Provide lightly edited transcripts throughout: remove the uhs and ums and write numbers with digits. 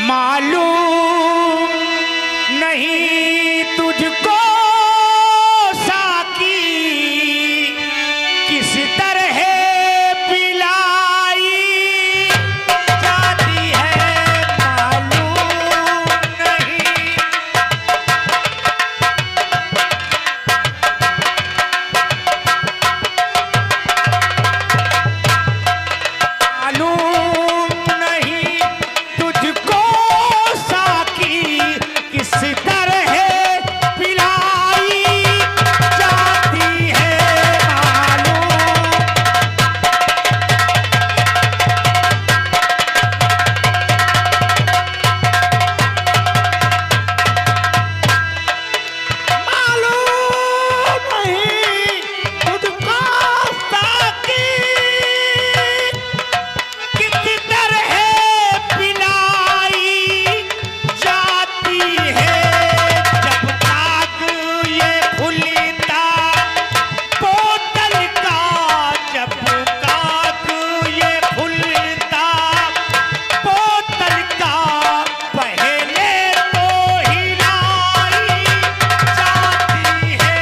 मालूम नहीं तुझको साकी किस तरह पिलाई जाती है, मालूम नहीं। मालूम नहीं तुझको साकी किस तरह पिलाई जाती है, मालूम नहीं तुझको साकी किस तरह पिलाई जाती है। जब तक ये खुलता बोतल का, जब तक ये खुलता बोतल का, पहले तो हिलाई जाती है।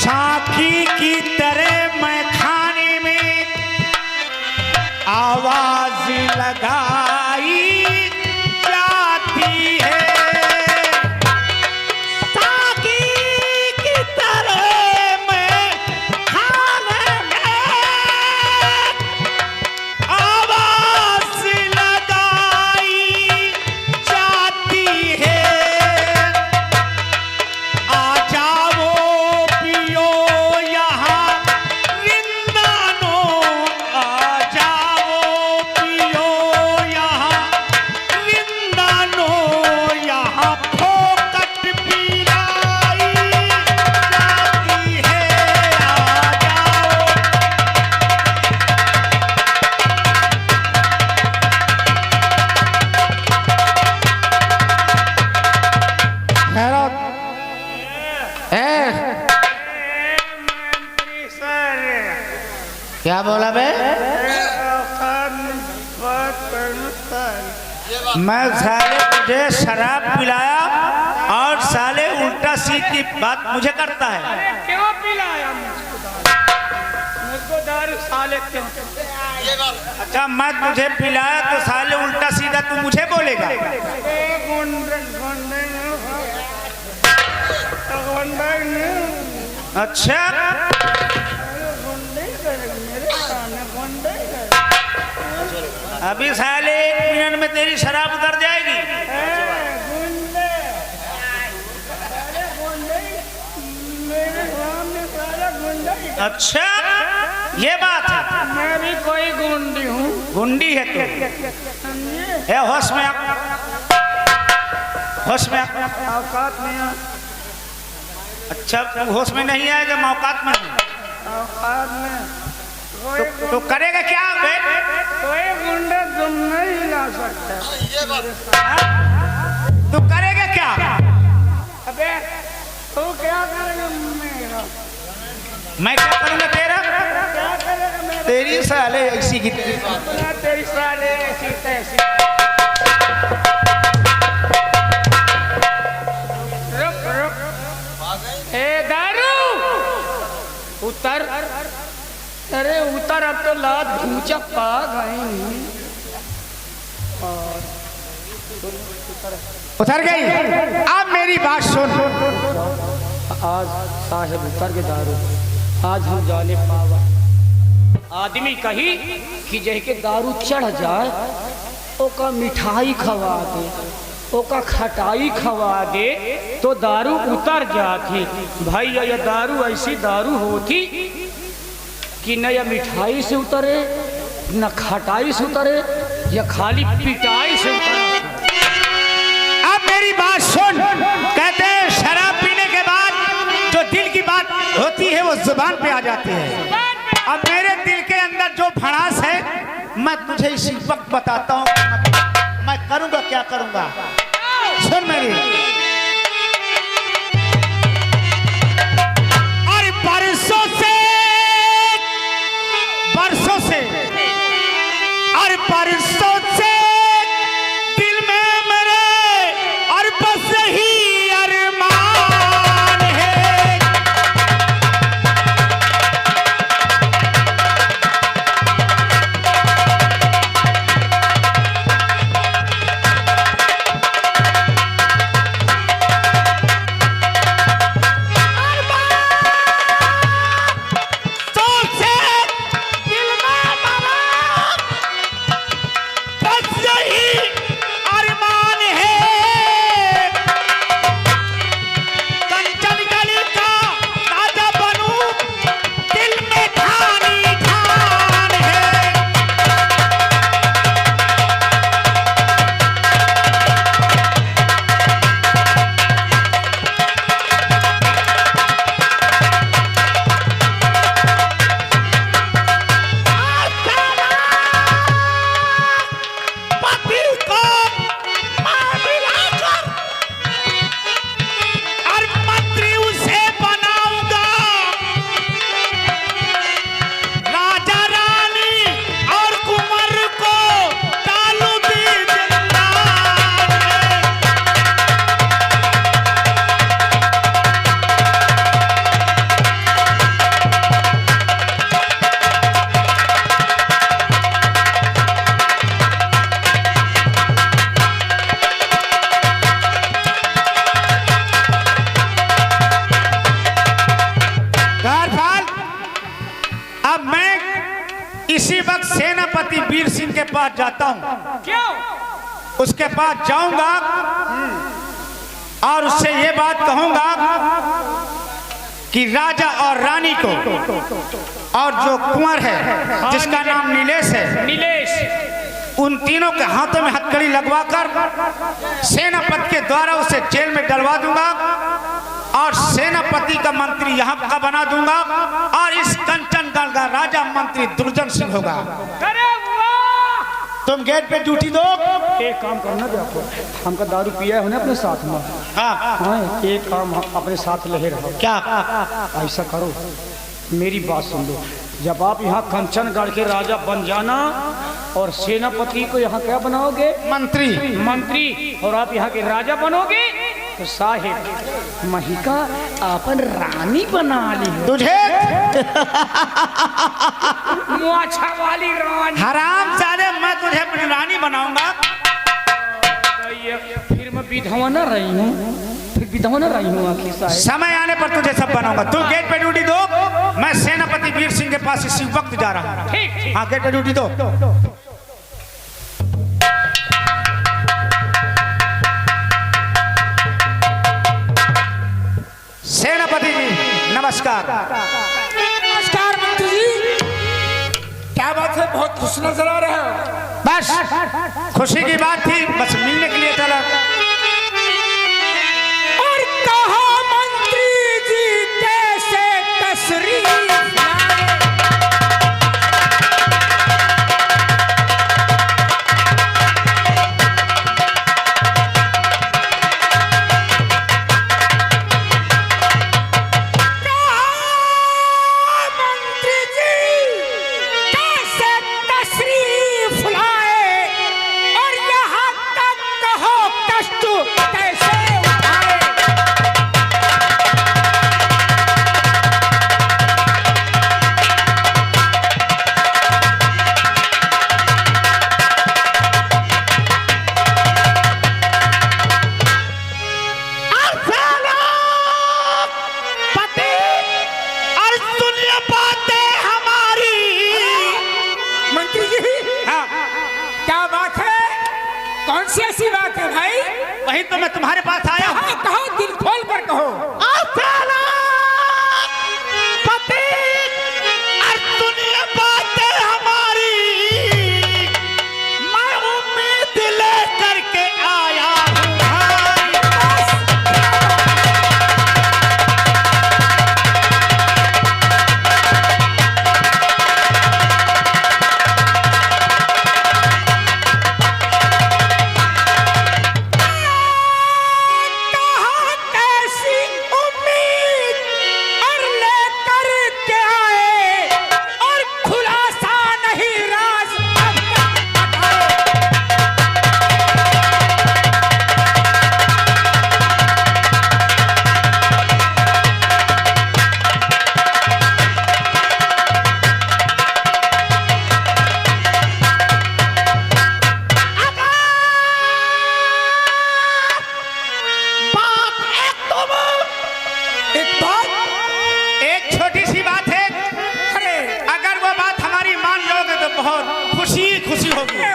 साकी की तरह मैं खाने में आवाज लगाई जाती है। साकी की तरह मैं खाने में आवाज लगाई जाती है। आ जाओ पियो यहाँ रिंदानो, आ जाओ पियो यहाँ रिंदानो, यहाँ फोकट पिलाई जाती है। आ जाओ हैरत क्या बोला बे? मैं साले तुझे शराब पिलाया और साले उल्टा सीधी बात मुझे करता है। क्यों पिलाया मुझको दारू साले क्यों? अच्छा मैं तुझे पिलाया तो साले उल्टा सीधा तू मुझे बोलेगा? अच्छा अभी साले 1 मिनट में तेरी शराब उतर जाएगी। अच्छा ये बात है। मैं भी कोई गुंडी हूँ। गुंडी है तू? होश में आ, होश में आ। औकात में आ। अच्छा तू होश में नहीं आएगा, मौकात में औकात में तो करेगा क्या बे? कोई गुंडा तुम नहीं हिला सकता। तू करेगा क्या? अबे तू क्या करेगा मेरा? मैं क्या करूंगा तेरा? क्या करेगा मेरा? तेरी साले ऐसी की तेरी साले ऐसी तैसी। रुक रुक ए दारू उतर। अरे उतर, अब तो लात भूचा पा गई। उतर गई। अब मेरी बात सुन। आज साहेब उतर के दारू, आज हम जाने पावा। आदमी कही कि जह के दारू चढ़ जाए ओका मिठाई खवा दे, ओका खटाई खवा दे तो दारू उतर जाती। भाई ये दारू ऐसी दारू होती कि न या मिठाई से उतरे न खटाई से उतरे या खाली पिटाई से उतरे। अब मेरी बात सुन। कहते हैं शराब पीने के बाद जो दिल की बात होती है वो जुबान पे आ जाती है। अब मेरे दिल के अंदर जो भड़ास है मैं तुझे इसी वक्त बताता हूँ मैं करूंगा क्या करूंगा। सुन मेरी पास जाता हूँ। क्यों? उसके पास जाऊंगा और उससे ये बात कहूंगा कि राजा और रानी को और जो कुंवर है जिसका नाम नीलेश है, नीलेश, उन तीनों के हाथों में हथकड़ी लगवाकर सेनापति के द्वारा उसे जेल में डलवा दूंगा और सेनापति का मंत्री यहाँ का बना दूंगा और इस कंचनगढ़ का राजा मंत्री दुर्जन सिंह होगा। अरे वाह! तुम गेट पे ड्यूटी दो। एक काम करना देखो, हमका दारू पिया है ना अपने साथ में। हाँ, एक काम अपने साथ ले रहो। क्या? ऐसा करो, मेरी बात सुन लो। जब आप यहाँ कंचनगढ़ के राजा बन जाना और सेनापति को यहाँ क्या बनाओगे? मंत्री। मंत्री। और आप यहाँ के राजा बनोगे तो साहेब महिका अपन रानी बना ली। तुझे मोछा वाली रानी। हराम साले, मैं तुझे अपनी रानी बनाऊंगा। फिर मैं विधवा न रही हूँ, फिर विधवा न रही हूँ आखिर साहेब। समय आने पर तुझे सब बनाऊंगा। तुम गेट पे ड्यूटी दो, मैं सेनापति वीर सिंह के पास इसी वक्त जा रहा हूँ। ठीक। हाँ, गेट पे ड्यूटी दो। सेनापति जी नमस्कार। नमस्कार मंत्री जी, क्या बात है? बहुत खुश नजर आ रहे हो। बस खुशी की बात थी, बस मिलने के लिए चला। और कहा मंत्री जी कैसे तशरीफ लाए? कौन सी ऐसी बात है भाई? वही तो मैं तुम्हारे पास आया हूँ। कहो, कहो, दिल खोल कर कहो।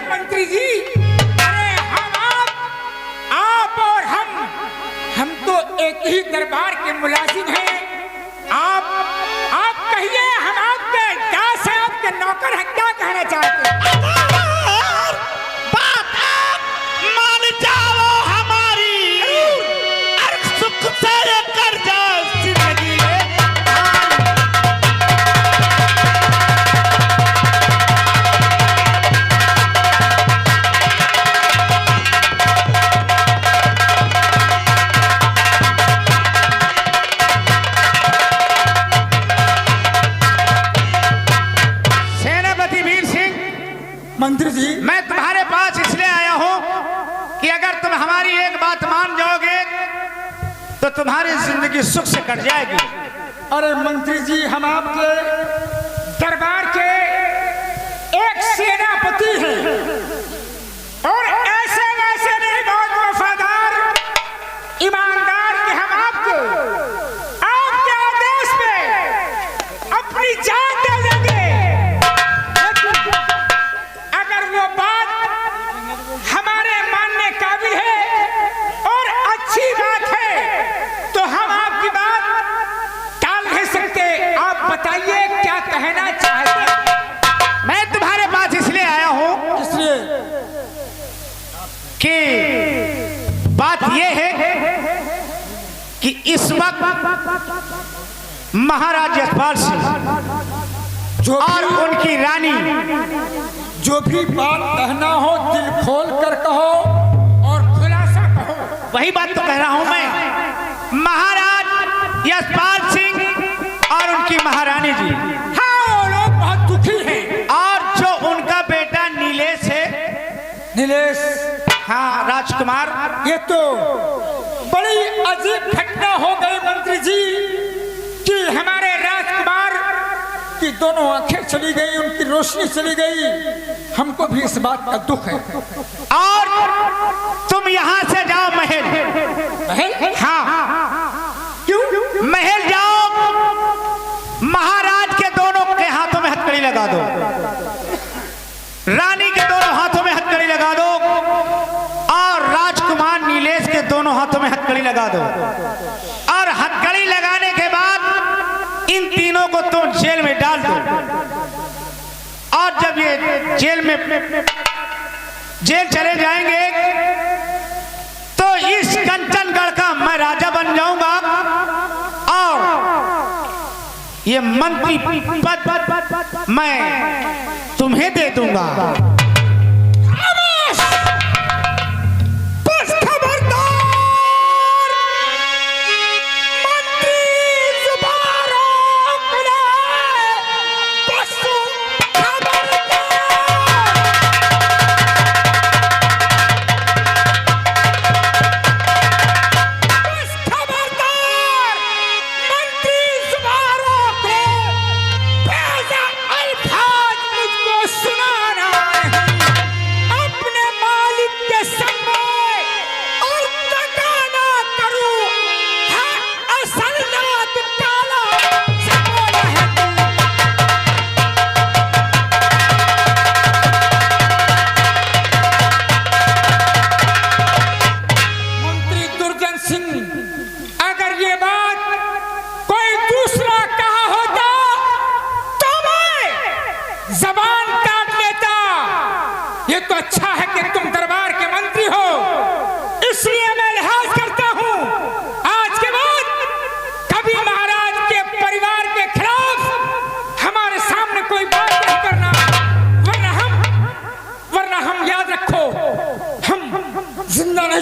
मंत्री जी, अरे आप और हम तो एक ही दरबार के मुलाजिम हैं। आप कहिए, हम आपके दास हैं, आपके नौकर हैं, क्या कहना चाहते हैं? मान जाओ हमारी और सुख से कर जाओ जिंदगी में। मंत्री जी, मैं तुम्हारे पास इसलिए आया हूं कि अगर तुम हमारी एक बात मान जाओगे तो तुम्हारी जिंदगी सुख से कट जाएगी। अरे मंत्री जी, हम आपके दरबार के एक सेनापति हैं और ऐसे वैसे नहीं, बहुत वफादार ईमानदार के हम आपके आदेश पे अपनी जान दे देंगे। अगर वो बात इस वक्त महाराज यशपाल सिंह और उनकी रानी, जो भी बात कहना हो दिल खोल कर कहो और खुलासा कहो। वही बात तो कह रहा हूं मैं। महाराज यशपाल सिंह और उनकी महारानी जी, हाँ वो लोग बहुत दुखी हैं। और जो उनका बेटा नीलेश है, नीलेश, हाँ राजकुमार, ये तो बड़ी अजीब घटना हो गई मंत्री जी कि हमारे राजकुमार की दोनों आंखें चली गई, उनकी रोशनी चली गई। हमको भी इस बात का दुख है। और तुम यहाँ से जाओ महल। महल? हाँ, क्यों? महल जाओ, महाराज के दोनों के हाथों में हथकड़ी लगा दो, रानी के दोनों हाथों में हथकड़ी लगा दो, और राजकुमार नीलेश के दोनों हाथों में हथकड़ी लगा दो। और हथकड़ी लगाने के बाद इन तीनों को तुम जेल में डाल दो। और जब ये जेल चले जाएंगे तो इस कंचनगढ़ का मैं राजा बन जाऊंगा और ये मंत्री पद मैं तुम्हें दे दूंगा।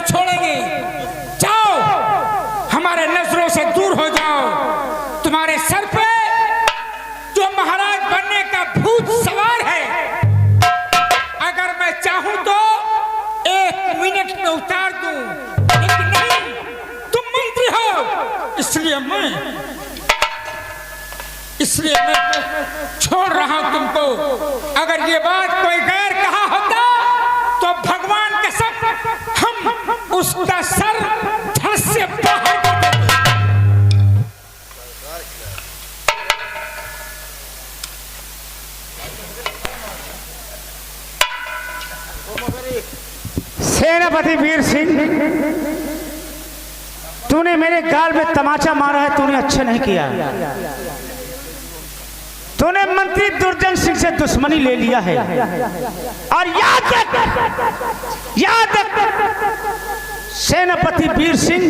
छोड़ेंगे। जाओ, हमारे नजरों से दूर हो जाओ। तुम्हारे सर पे जो महाराज बनने का भूत सवार है, अगर मैं चाहूं तो 1 मिनट में उतार दूं, लेकिन नहीं, तुम मंत्री हो, इसलिए मैं छोड़ रहा हूं तुमको। अगर ये बात कोई गैर कहा होता तो भगवान के सब हम उसका सर धड़ से बाहर कर देते। सेनापति वीर सिंह, तूने मेरे गाल में तमाचा मारा है, तूने अच्छा नहीं किया। तूने मंत्री दुर्जन सिंह से दुश्मनी ले लिया है। और याद रख सेनापति वीर सिंह,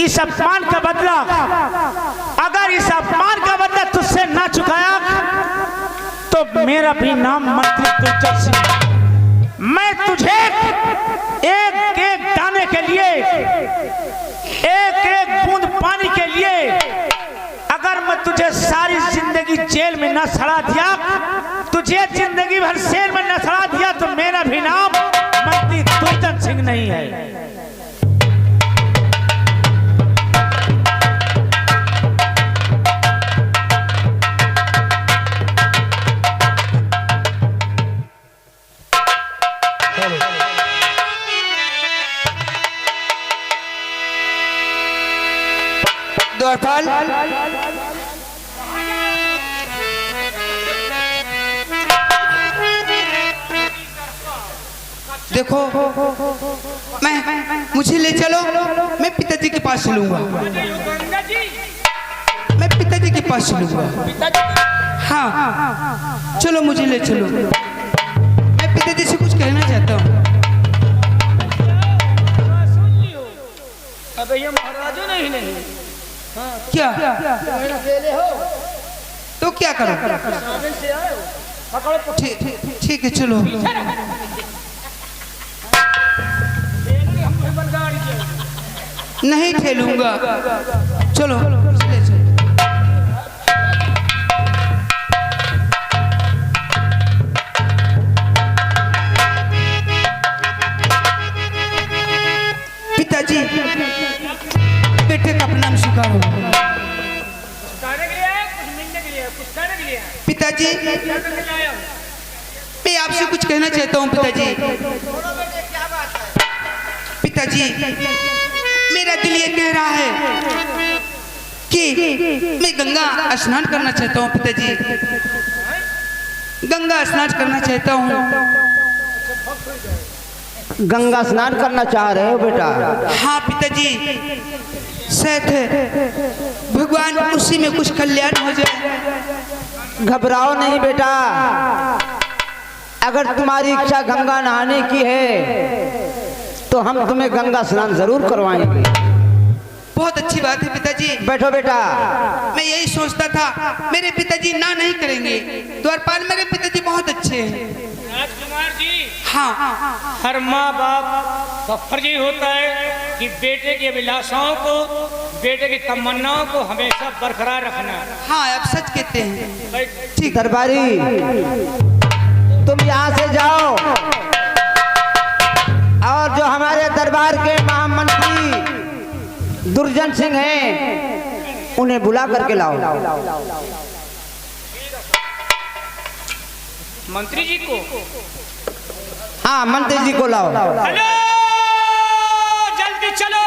इस अपमान का बदला, अगर इस अपमान का बदला तुझसे ना चुकाया तो मेरा भी नाम मंत्री दुर्जन सिंह। मैं तुझे एक एक दाने के लिए, एक एक बूंद पानी के लिए, अगर मैं तुझे सारी जिंदगी जेल में न सड़ा दिया, तुझे जिंदगी भर जेल में न सड़ा दिया तो मेरा भी नाम मंत्री दुर्जन सिंह नहीं है। द्वारपाल, देखो, मुझे ले चलो, मैं पिताजी के पास चलूंगा। मैं पिताजी के पास चलूंगा। हाँ, चलो मुझे ले चलो। मैं पिताजी से कुछ कहना चाहता हूँ। क्या तो क्या करो? ठीक है चलो। नहीं ठेलूंगा, चलो ले चलो। पिताजी, बेटे का प्रणाम स्वीकारो। पिताजी, मैं आपसे कुछ कहना चाहता हूँ पिताजी। पिताजी, मेरा दिल ये कह रहा है कि मैं गंगा स्नान करना चाहता हूँ पिताजी। गंगा स्नान करना चाहता हूँ। गंगा स्नान करना चाह रहे हो बेटा? हाँ पिताजी, शायद भगवान उसी में कुछ कल्याण हो जाए। घबराओ नहीं बेटा, अगर तुम्हारी इच्छा गंगा नहाने की है तो हम तुम्हें गंगा स्नान जरूर करवाएंगे। बहुत अच्छी बात है पिताजी। बैठो बेटा। मैं यही सोचता था, मेरे पिताजी ना नहीं करेंगे। द्वारपाल मेरे पिताजी बहुत अच्छे हैं। राजकुमार जी, हाँ, हर माँ बाप का फर्ज ही होता है कि बेटे की अभिलाषाओं को, बेटे की तमन्नाओं को हमेशा बरकरार रखना। हाँ आप सच कहते हैं। ठीक। दरबारी, तुम यहाँ से जाओ और जो हमारे दरबार के महामंत्री दुर्जन सिंह हैं उन्हें बुला करके लाओ। मंत्री जी को? हाँ मंत्री जी को लाओ। हेलो, जल्दी चलो।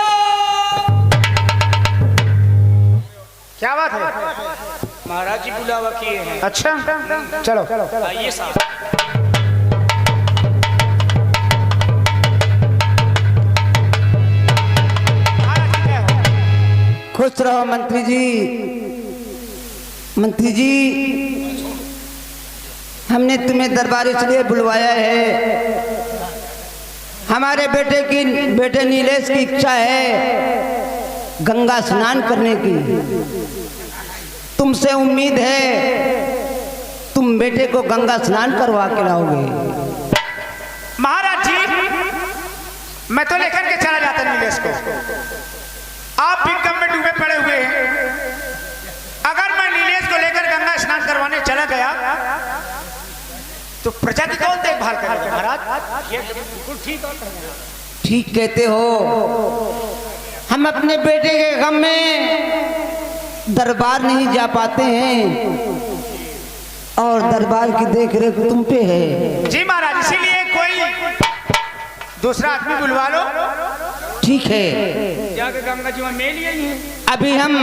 क्या बात है? महाराज जी बुलावा किए हैं। अच्छा चलो। आइए साहब। खुश रहो मंत्री जी। मंत्री जी, हमने तुम्हें दरबार इसलिए बुलवाया है, हमारे बेटे नीलेश की इच्छा है गंगा स्नान करने की। तुमसे उम्मीद है तुम बेटे को गंगा स्नान करवा के लाओगे। महाराज जी, मैं तो लेकर के चला जाता नीलेश को। आप भी गम में डूबे पड़े हुए हैं। अगर मैं नीलेश को लेकर गंगा स्नान करवाने चला गया तो प्रजा की कौन देखभाल करेगा महाराज? बिल्कुल ठीक है। ठीक कहते हो। हम अपने बेटे के गम में दरबार नहीं जा पाते हैं और दरबार की देखरेख तुम पे है। जी महाराज, इसीलिए कोई दूसरा आदमी बुलवा लो। ठीक है, जाके गंगा जी में मेल यही है। अभी हम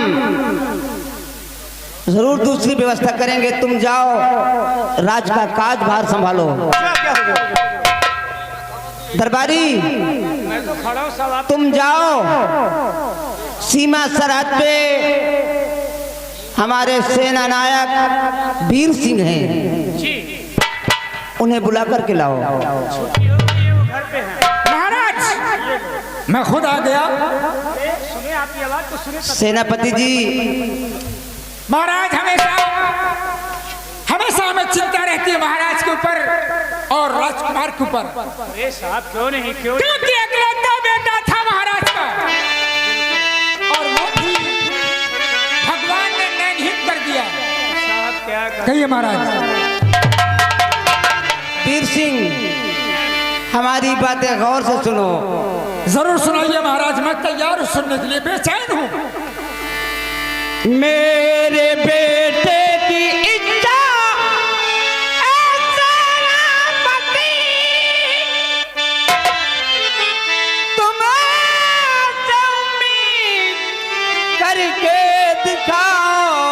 जरूर दूसरी व्यवस्था करेंगे। तुम जाओ, राज का काज भार संभालो। दरबारी, मैं तो खड़ा हूँ साहब। तुम जाओ, सीमा सरहद पे हमारे सेना नायक वीर सिंह हैं, जी, उन्हें बुला करके लाओ। घर पे हैं। महाराज, मैं खुद आ गया। सुने आपकी आवाज तो सुने। सेनापति जी, महाराज, हमेशा हमें चिंता रहती है महाराज के ऊपर और राजकुमार के ऊपर। अरे साहब क्यों नहीं, क्यों नहीं? क्योंकि इकलौता बेटा था महाराज का और वो भी भगवान ने नैनहीन कर दिया। साहब क्या कर... कहिए महाराज। वीर सिंह, हमारी बातें गौर से सुनो। जरूर सुनाइए महाराज, मैं तैयार हूँ सुनने के लिए, बेचैन हूँ। मेरे बेटे की इच्छा तुम्हारे उम्मीद करके दिखाओ।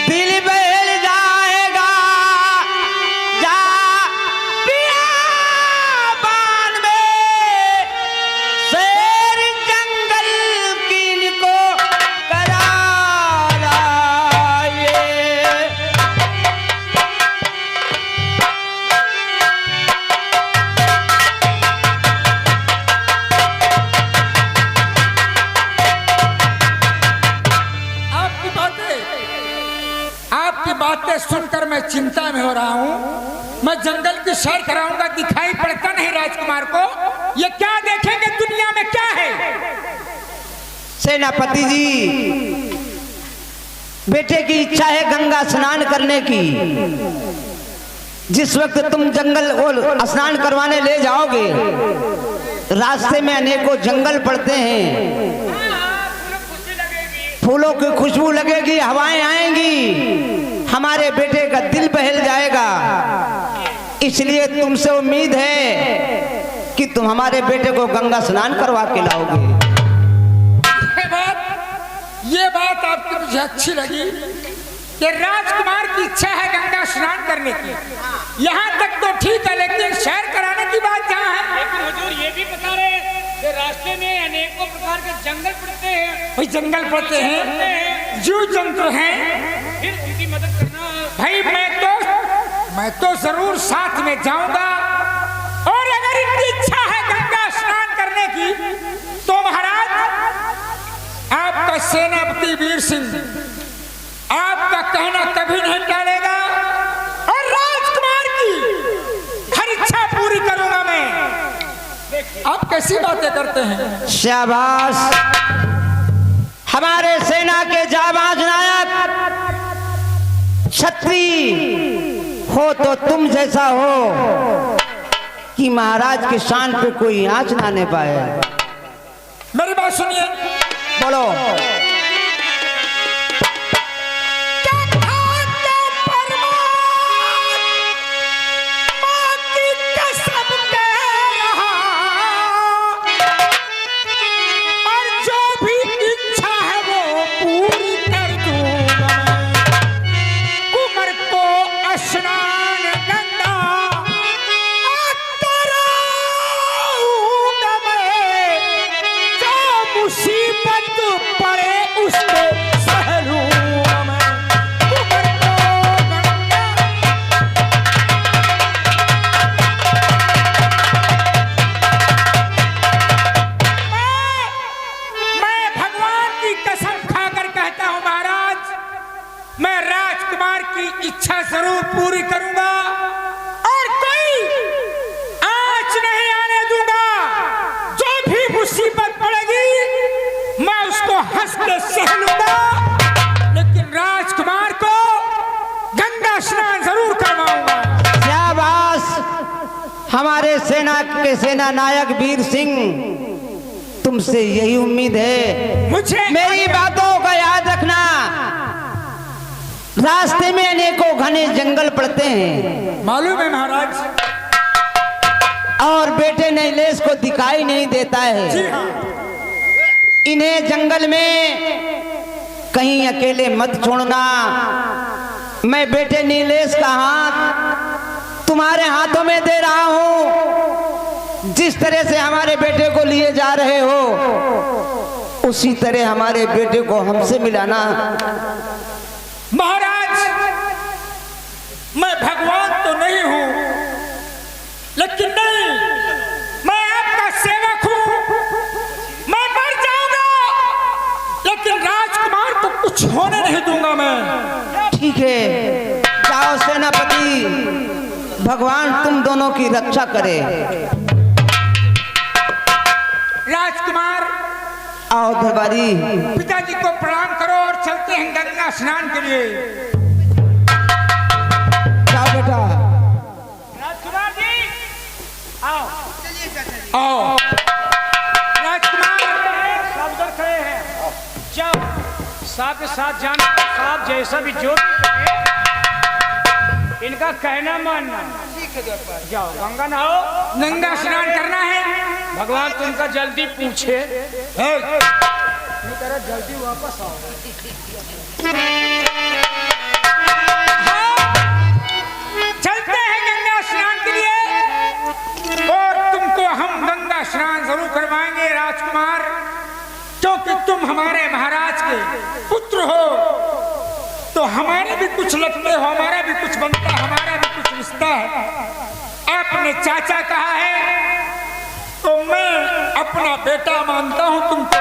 दिल बहल जाएगा जा बियाबान में, शेर जंगल कीन को चिंता में हो रहा हूँ। मैं जंगल की सैर कराऊंगा, दिखाई पड़ता नहीं राजकुमार को। ये क्या देखेंगे, दुनिया में क्या है? सेनापति जी, बेटे की इच्छा है गंगा स्नान करने की। जिस वक्त तुम जंगल को स्नान करवाने ले जाओगे, रास्ते में अनेकों जंगल पड़ते हैं, फूलों की खुशबू लगेगी, हवाएं आएंगी, हमारे बेटे का दिल बहल जाएगा। इसलिए तुमसे उम्मीद है कि तुम हमारे बेटे को गंगा स्नान करवा के लाओगे। ये बात आपकी मुझे अच्छी लगी कि राजकुमार की इच्छा है गंगा स्नान करने की। यहाँ तक तो ठीक है, लेकिन सैर कराने की बात जहाँ है। लेकिन हुजूर ये भी बता रहे कि रास्ते में अनेकों प्रकार के जंगल पड़ते हैं। भाई जंगल पड़ते हैं, जीव जंतु हैं, फिर उनकी मदद करना। भाई मैं तो जरूर साथ में जाऊंगा। और अगर इनकी इच्छा है गंगा स्नान करने की, तो महाराज आपका सेनापति वीर सिंह आपका कहना कभी नहीं टालेगा और राजकुमार की हर इच्छा पूरी करूंगा मैं। आप कैसी बातें करते हैं? शाबाश, हमारे सेना के जाबाज नायक छत्री हो तो तुम जैसा हो कि महाराज के शान पे कोई आंच ना आने पाए। मेरी बात सुनिए। बोलो। इच्छा जरूर पूरी करूंगा और कोई आंच नहीं आने दूंगा। जो भी मुसीबत पड़ेगी मैं उसको हंस के सह लूंगा, लेकिन राजकुमार को गंगा स्नान जरूर करवाऊंगा। शाबाश, हमारे सेना के सेना नायक वीर सिंह, तुमसे यही उम्मीद है। मुझे मेरी बातों का याद रखना। रास्ते में अनेकों घने जंगल पड़ते हैं, मालूम है महाराज, और बेटे नीलेश को दिखाई नहीं देता है। जी हाँ। इन्हें जंगल में कहीं अकेले मत छोड़ना। मैं बेटे नीलेश का हाथ तुम्हारे हाथों में दे रहा हूं। जिस तरह से हमारे बेटे को लिए जा रहे हो, उसी तरह हमारे बेटे को हमसे मिलाना। महाराज, मैं भगवान तो नहीं हूं, लेकिन नहीं, मैं आपका सेवक हूं। मैं मर जाऊंगा, लेकिन राजकुमार को कुछ होने नहीं दूंगा मैं। ठीक है, जाओ सेनापति, भगवान तुम दोनों की रक्षा करे। राजकुमार, आओ दरबारी। पिताजी को प्रणाम करो और चलते हैं गंगा स्नान के लिए। जाओ बेटा। राजकुमार जी आओ। आओ राजकुमार, सब उधर खड़े हैं। जाओ साहब के साथ जाना। साहब जैसा भी जो इनका कहना मानना। जाओ गंगा नहाओ। गंगा स्नान करना है। भगवान तुमका जल्दी पूछे, जल्दी वापस आओ। चलते हैं गंगा स्नान के लिए, और तुमको हम गंगा स्नान जरूर करवाएंगे राजकुमार, क्योंकि तुम हमारे महाराज के पुत्र हो। तो हमारे भी कुछ लगते हो, हमारा भी कुछ बनता है, हमारा भी कुछ रिश्ता है। आपने चाचा कहा है तो मैं अपना बेटा मानता हूं तुमको।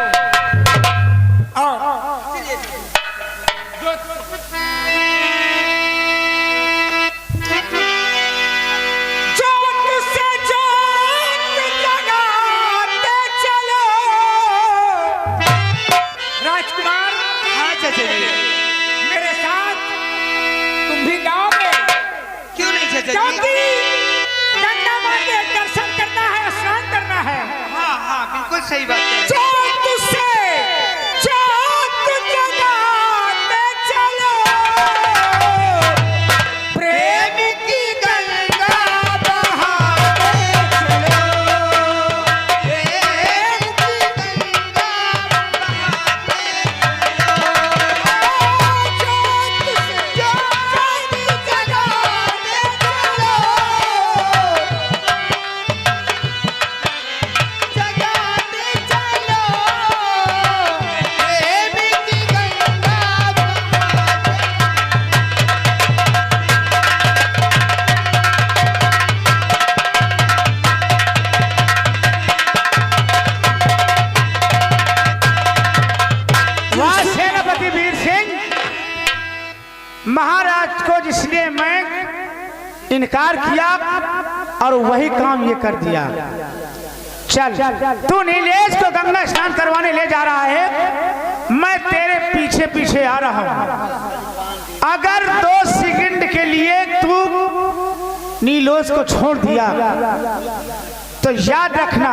इनकार किया और वही काम ये कर दिया। चल तू नीलेश को गंगा स्नान करवाने ले जा रहा है, मैं तेरे पीछे पीछे आ रहा हूं। अगर 2 सेकंड के लिए तू नीलेश को छोड़ दिया तो याद रखना,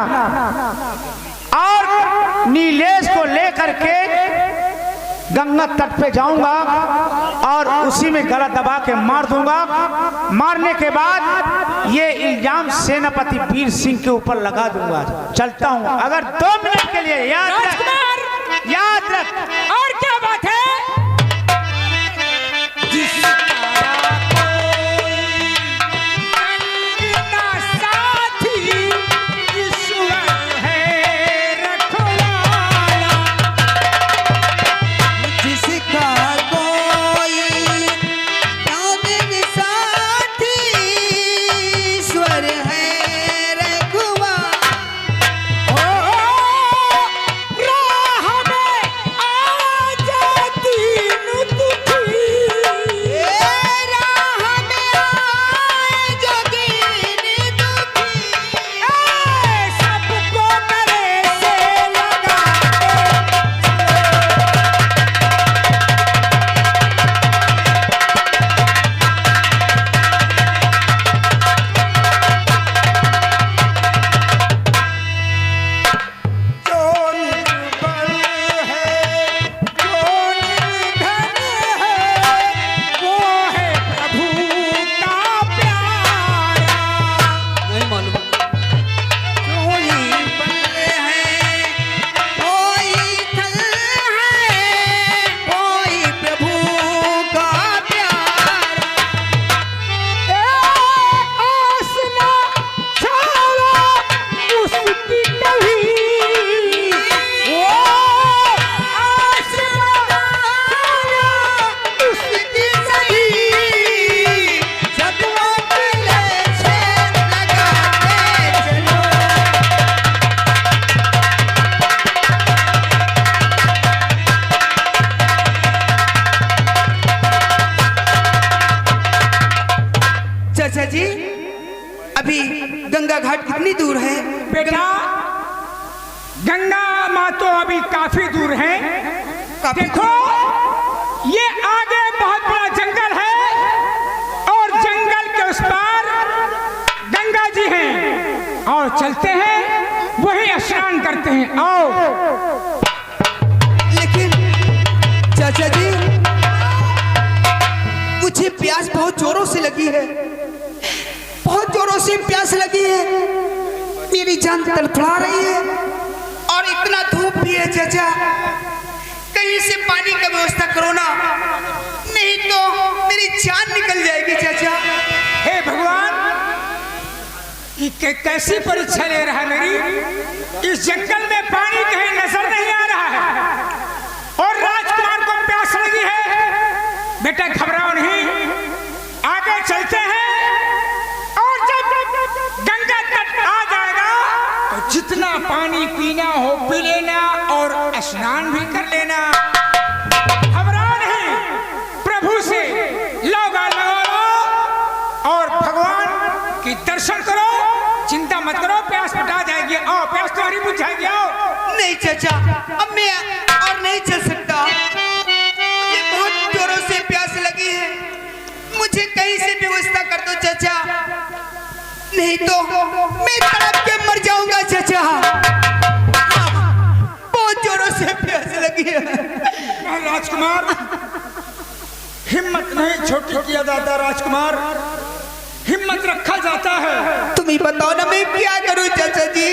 और नीलेश को लेकर के गंगा तट पे जाऊंगा और उसी में गला दबा के मार दूंगा। मारने के बाद ये इल्जाम सेनापति वीर सिंह के ऊपर लगा दूंगा। चलता हूं। अगर 2 मिनट के लिए याद रख। और क्या बात है? चाचा जी, अभी गंगा घाट कितनी दूर है? बेटा, गंगा माँ तो अभी काफी दूर है। देखो, ये आगे बहुत बड़ा जंगल है और जंगल के उस पार गंगा जी हैं, और चलते हैं वही स्नान करते हैं। आओ। लेकिन चाचा जी, मुझे प्यास बहुत जोरों से लगी है, बहुत जोरों से प्यास लगी है, मेरी जान तड़फड़ा रही है और इतना धूप भी है। चाचा, कहीं से पानी का व्यवस्था करो ना, नहीं तो मेरी जान निकल जाएगी। चाचा, हे भगवान, ये कैसी परीक्षा ले रहा है मेरी? इस जंगल में पानी कहीं नजर नहीं आ रहा है और राजकुमार को प्यास लगी है। बेटा घबराओ नहीं, आगे चलते हैं और जब गंगा तट आ जाएगा तो जितना पानी पीना हो पी लेना और स्नान भी कर लेना। घबराओ नहीं, प्रभु से लगा लो और भगवान की दर्शन करो, चिंता मत करो, प्यास मिटा जाएगी। आओ, प्यास तुम्हारी बुझ जाएगी। आओ। नहीं चाचा, अब मैं और नहीं चल सकता, ये बहुत जोरों से प्यास लगी है, मुझे कहीं से व्यवस्था कर दो चाचा, नहीं तो मैं तड़प के मर जाऊंगा। चाचा, बहुत जोरों से प्यास लगी है। राजकुमार, हिम्मत नहीं छोटी किया जाता राजकुमार, हिम्मत रखा जाता है। तुम ही बताओ ना, मैं क्या करूं चाचा जी,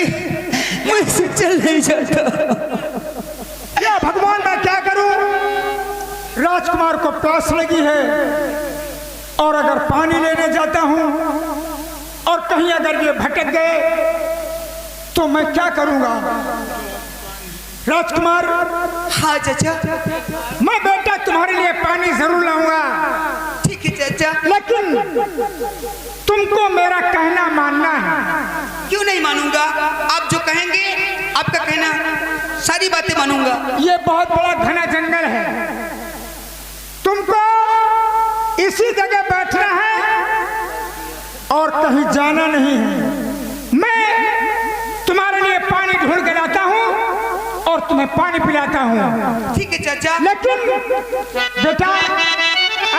मुझसे चल नहीं जाता। क्या भगवान, मैं क्या करूं? राजकुमार को प्यास लगी है और अगर पानी लेने जाता हूं और कहीं अगर ये भटक गए तो मैं क्या करूंगा? राजकुमार, हाँ चाचा, मैं बेटा तुम्हारे लिए पानी जरूर लाऊंगा, ठीक है चाचा, लेकिन तुमको मेरा कहना मानना है। क्यों नहीं मानूंगा? आप जो कहेंगे, आपका कहना, सारी बातें मानूंगा। ये बहुत बड़ा घना जंगल है, तुमको इसी जगह बैठना है और कहीं जाना नहीं है। मैं तुम्हारे लिए पानी ढूंढ के लाता हूँ और तुम्हें पानी पिलाता हूँ। ठीक है चाचा। लेकिन बेटा,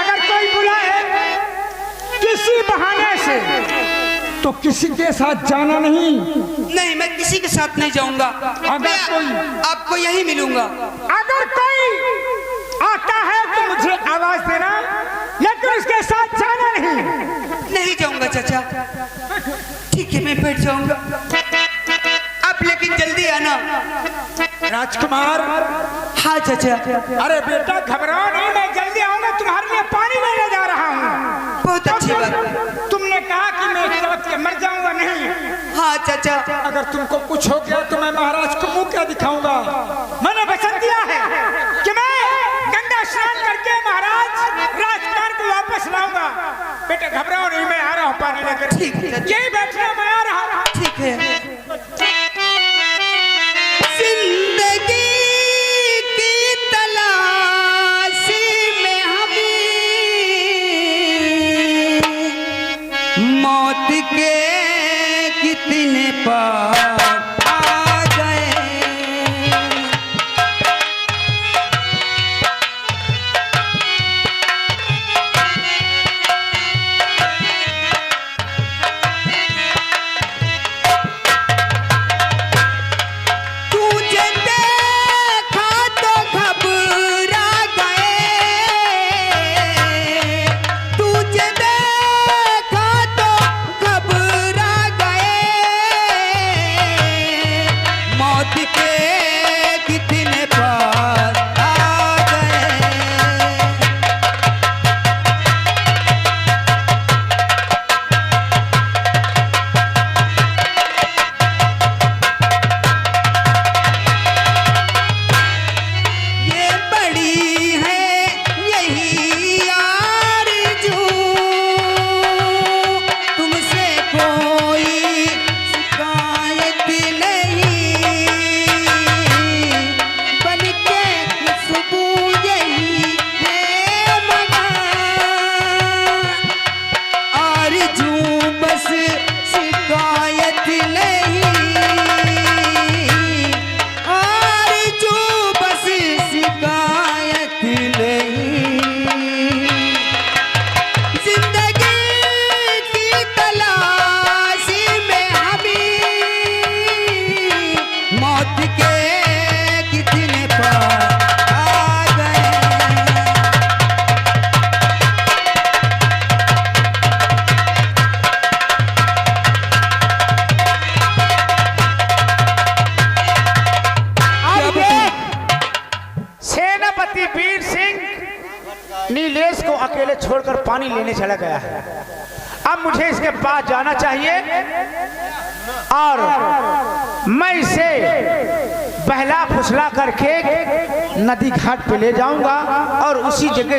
अगर कोई बुलाए किसी बहाने से तो किसी के साथ जाना नहीं। नहीं, मैं किसी के साथ नहीं जाऊंगा। मैं आपको यही मिलूंगा। अगर कोई आता है तो मुझे आवाज देना, लेकिन उसके साथ जाना नहीं। नहीं जाऊंगा चाचा। ठीक है, मैं बैठ जाऊंगा। आप लेकिन जल्दी आना। राजकुमार। हाँ चाचा। अरे बेटा घबराओ नहीं, मैं जल्दी आऊंगा, तुम्हारे लिए पानी लेने जा रहा हूँ। बहुत अच्छी बात। तुमने कहा कि मैं तड़प के मर जाऊंगा, नहीं? हाँ चाचा। अगर तुमको कुछ हो गया तो मैं महाराज को मुंह क्या दिखाऊंगा? मैंने वचन दिया है कि मैं गंगा स्नान करके महाराज राजकुमार को वापस लाऊंगा। बेटा घबराओ नहीं, मैं आ रहा हूँ पानी लेकर। ठीक है। यही बैठना, मैं आ रहा हूँ। ठीक है। जिंदगी की तलाशी में हमें मौत के कितने पार आ गए। तुझे देखा तो घबरा गए। तुझे देखा तो घबरा गए। मौत के कितने पार आ गए। ये बड़ी है यही आरज़ू, तुमसे कोई शिकायत नहीं। बल्कि खुशबू यही है मगर आरज़ू बस शिकायत नहीं। आरज़ू बस शिकायत नहीं। जिंदगी की तलाशी में हमें मौत के कितने पार आ गए। अब ये सेनापति वीर सिंह नीलेश को अकेले छोड़कर पानी लेने चला गया है। अब मुझे इसके पास जाना चाहिए और मैं इसे बहला फुसला करके नदी घाट पे ले जाऊंगा और उसी जगह